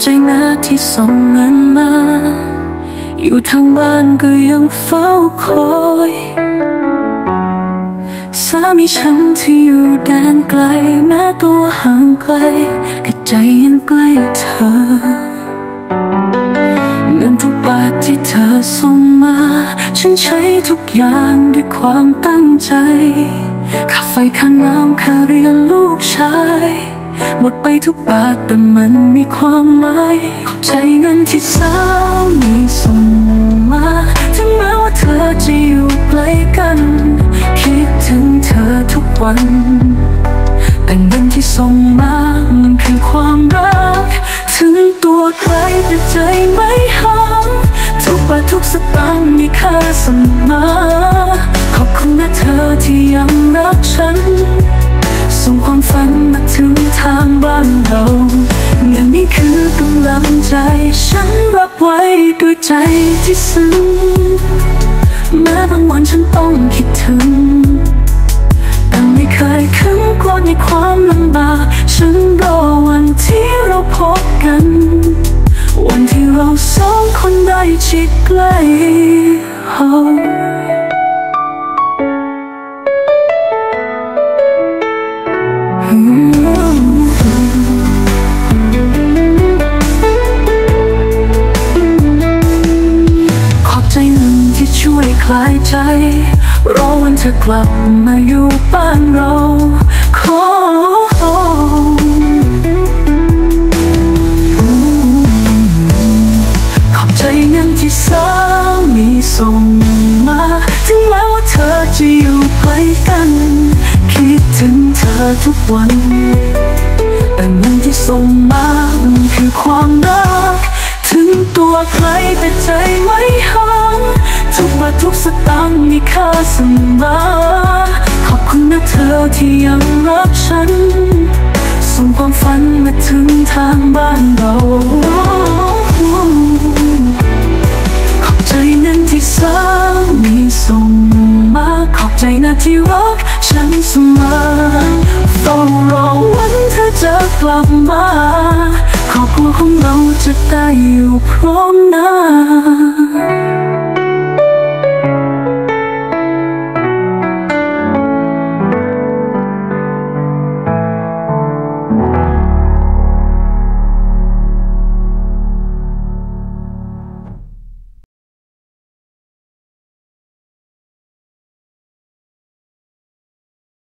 ใจนะที่ส่งเงินมาอยู่ทางบ้านก็ยังเฝ้าคอยสามีฉันที่อยู่แดนไกลแม้ตัวห่างไกลแต่ใจยังใกล้เธอเงินทุกบาทที่เธอส่งมาฉันใช้ทุกอย่างด้วยความตั้งใจค่าไฟค่าน้ำค่าเรียนลูกชายหมดไปทุกบาทแต่มันมีความหมายขอบใจเงินที่สามีส่งมาถึงแม้ว่าเธอจะอยู่ไกลกันคิดถึงเธอทุกวันแต่เงินที่ส่งมามันคือความรักถึงตัวใครแต่ใจไม่ห่างทุกบาททุกสตางค์มีค่าเสมอขอบคุณนะเธอที่ยังรักฉันส่งความฝันมาถึงทางบ้านเราเงินนี้คือกำลังใจฉันรับไว้ด้วยใจที่ซึ้งแม้บางวันฉันต้องคิดถึงแต่ไม่เคยค้ำกอดในความลำบากฉันรอวันที่เราพบกันวันที่เราสองคนได้ชิดใกล้ขอบใจหนึ่งที่ช่วยคลายใจรอวันเธอกลับมาอยู่บ้านเราขอบใจเงินที่สามีส่งมาถึงแม้ว่าเธอจะอยู่ไกลกันคิดถึงเธอทุกวันแต่เงินที่ส่งมามันคือความรักถึงตัวใครแต่ใจไม่ห่างทุกบาททุกสตางค์มีค่าเสมอขอบคุณนะเธอที่ยังรักฉันส่งความฝันมาถึงทางบ้านเราขอบใจนั้นที่สามีส่งมาขอบใจนะที่รักฉันเสมอเฝ้ารอวันเธอจะกลับมาครอบครัวของเราจะได้อยู่พร้อมหน้า